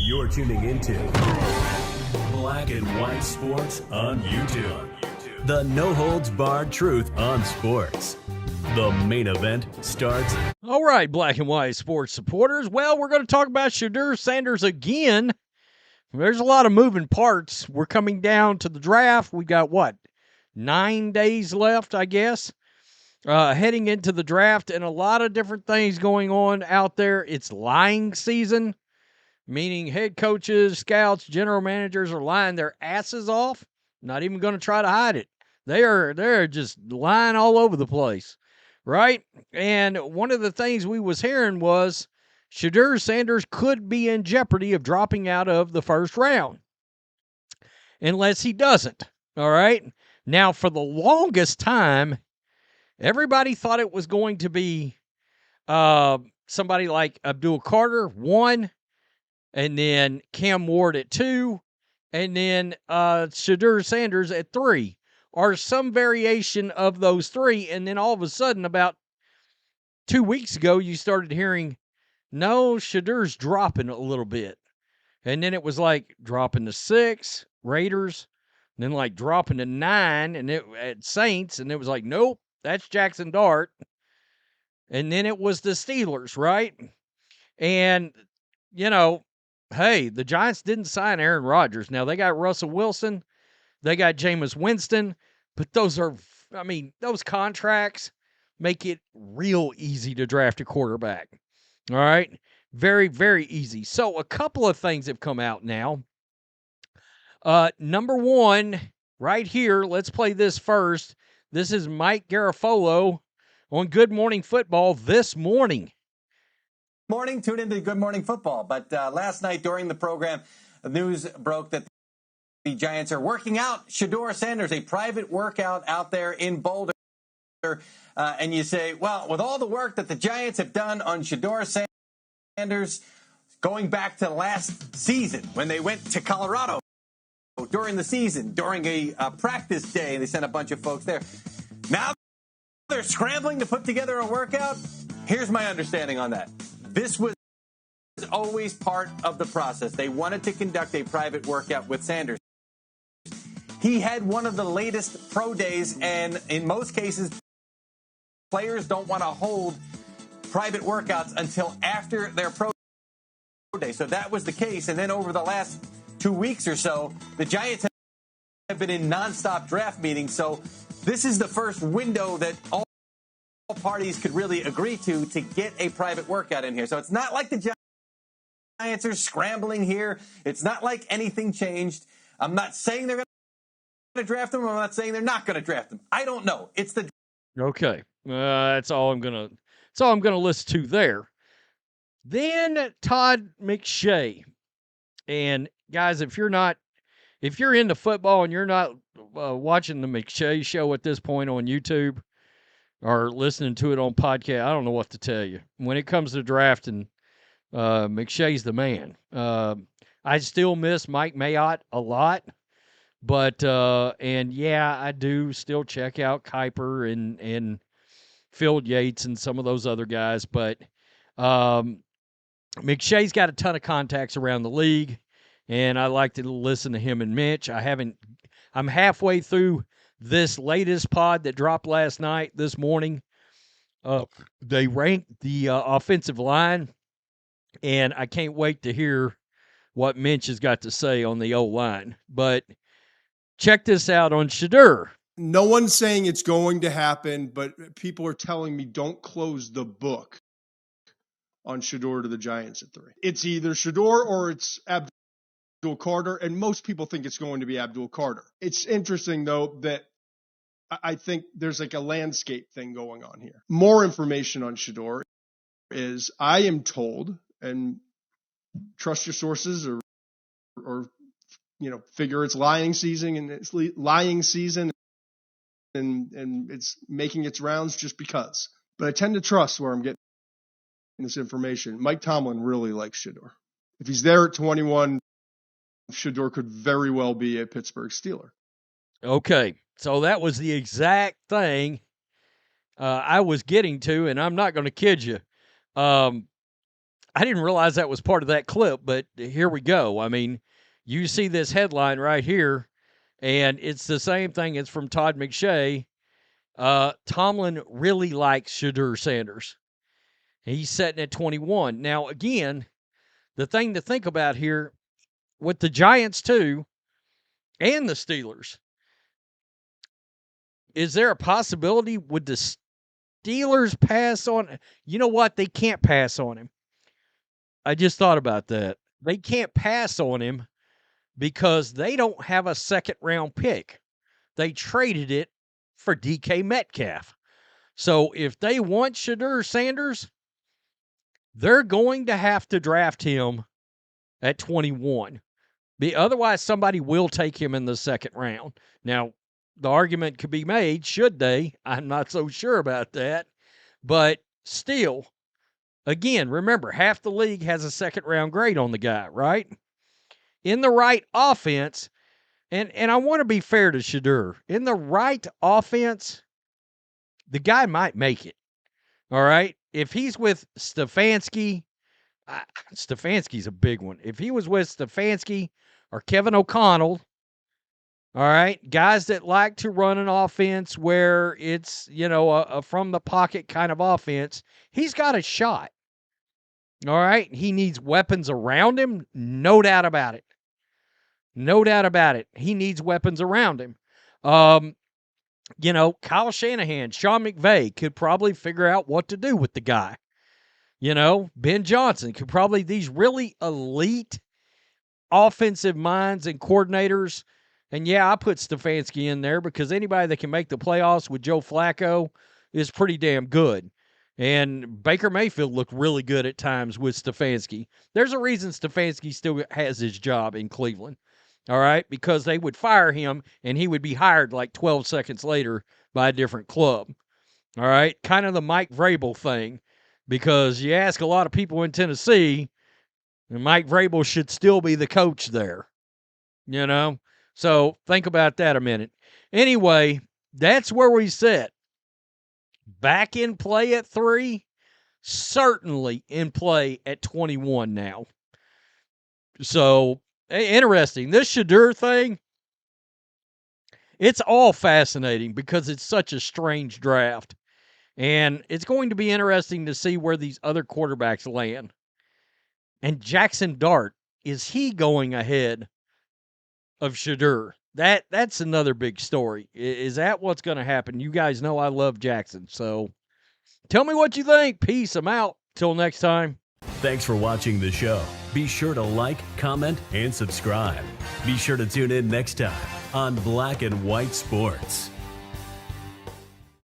You're tuning into Black and White Sports on YouTube. The no-holds-barred truth on sports. The main event starts. All right, Black and White Sports supporters. Well, we're going to talk about SHEDEUR Sanders again. There's a lot of moving parts. We're coming down to the draft. We got, 9 days left, I guess, heading into the draft, and a lot of different things going on out there. It's lying season, meaning head coaches, scouts, general managers are lying their asses off. Not even going to try to hide it. They're just lying all over the place, right? And one of the things we was hearing was SHEDEUR Sanders could be in jeopardy of dropping out of the first round unless he doesn't, all right? Now, for the longest time, everybody thought it was going to be somebody like Abdul Carter, 1, and then Cam Ward at 2, and then SHEDEUR Sanders at 3, or some variation of those 3. And then all of a sudden, about 2 weeks ago, you started hearing, no, SHEDEUR's dropping a little bit. And then it was like dropping to 6, Raiders, and then like dropping to 9, and it at Saints, and it was like, nope, that's Jackson Dart. And then it was the Steelers, right? And, hey, the Giants didn't sign Aaron Rodgers. Now, they got Russell Wilson. They got Jameis Winston. But those contracts make it real easy to draft a quarterback. All right? Very, very easy. So, a couple of things have come out now. Number one, right here, let's play this first. This is Mike Garafolo on Good Morning Football this morning. Morning, tune into Good Morning Football. But last night during the program, the news broke that the Giants are working out SHEDEUR Sanders, a private workout out there in Boulder. And you say, well, with all the work that the Giants have done on SHEDEUR Sanders, going back to last season when they went to Colorado during the season, during a practice day, they sent a bunch of folks there. Now they're scrambling to put together a workout. Here's my understanding on that. This was always part of the process. They wanted to conduct a private workout with Sanders. He had one of the latest pro days, and in most cases, players don't want to hold private workouts until after their pro day. So that was the case. And then over the last 2 weeks or so, the Giants have been in nonstop draft meetings. So this is the first window that all parties could really agree to get a private workout in here. So it's not like the Giants are scrambling here. It's not like anything changed. I'm not saying they're going to draft him. I'm not saying they're not going to draft him. I don't know. It's the okay. That's all I'm gonna listen to there. Then Todd McShay, and guys, if you're into football and you're not watching the McShay Show at this point on YouTube or listening to it on podcast, I don't know what to tell you. When it comes to drafting, McShay's the man. I still miss Mike Mayotte a lot, but and yeah, I do still check out Kuiper and Phil Yates and some of those other guys, but McShay's got a ton of contacts around the league, and I like to listen to him and Mitch. I'm halfway through this latest pod that dropped last night, this morning. They ranked the offensive line, and I can't wait to hear what Mitch has got to say on the O-line. But check this out on SHEDEUR. No one's saying it's going to happen, but people are telling me don't close the book on SHEDEUR to the Giants at 3. It's either SHEDEUR or it's Abdul Carter, and most people think it's going to be Abdul Carter. It's interesting, though, that I think there's like a landscape thing going on here. More information on SHEDEUR is, I am told, and trust your sources or figure it's lying season and it's lying season and it's making its rounds just because. But I tend to trust where I'm getting this information. Mike Tomlin really likes SHEDEUR. If he's there at 21, SHEDEUR could very well be a Pittsburgh Steeler. Okay, so that was the exact thing I was getting to, and I'm not going to kid you. I didn't realize that was part of that clip, but here we go. I mean, you see this headline right here, and it's the same thing. It's from Todd McShay. Tomlin really likes SHEDEUR Sanders. He's setting at 21. Now, again, the thing to think about here with the Giants, too, and the Steelers, is there a possibility would the Steelers pass on? You know what? They can't pass on him. I just thought about that. They can't pass on him because they don't have a second-round pick. They traded it for DK Metcalf. So if they want SHEDEUR Sanders, they're going to have to draft him at 21. Otherwise, somebody will take him in the second round. Now, the argument could be made, should they? I'm not so sure about that. But still, again, remember, half the league has a second-round grade on the guy, right? In the right offense, and I want to be fair to SHEDEUR, in the right offense, the guy might make it, all right? If he's with Stefanski, Stefanski's a big one. If he was with Stefanski or Kevin O'Connell, all right, guys that like to run an offense where it's, a from-the-pocket kind of offense, he's got a shot. All right, he needs weapons around him, no doubt about it. No doubt about it. He needs weapons around him. Kyle Shanahan, Sean McVay could probably figure out what to do with the guy. Ben Johnson could probably, these really elite offensive minds and coordinators. And yeah, I put Stefanski in there because anybody that can make the playoffs with Joe Flacco is pretty damn good. And Baker Mayfield looked really good at times with Stefanski. There's a reason Stefanski still has his job in Cleveland. All right, because they would fire him and he would be hired like 12 seconds later by a different club. All right, kind of the Mike Vrabel thing, because you ask a lot of people in Tennessee, and Mike Vrabel should still be the coach there. So think about that a minute. Anyway, that's where we sit. Back in play at 3, certainly in play at 21 now. So, interesting. This SHEDEUR thing, it's all fascinating because it's such a strange draft. And it's going to be interesting to see where these other quarterbacks land. And Jackson Dart, is he going ahead of SHEDEUR? That's another big story. Is that what's going to happen? You guys know I love Jackson. So tell me what you think. Peace. I'm out. Till next time. Thanks for watching the show. Be sure to like, comment, and subscribe. Be sure to tune in next time on Black and White Sports.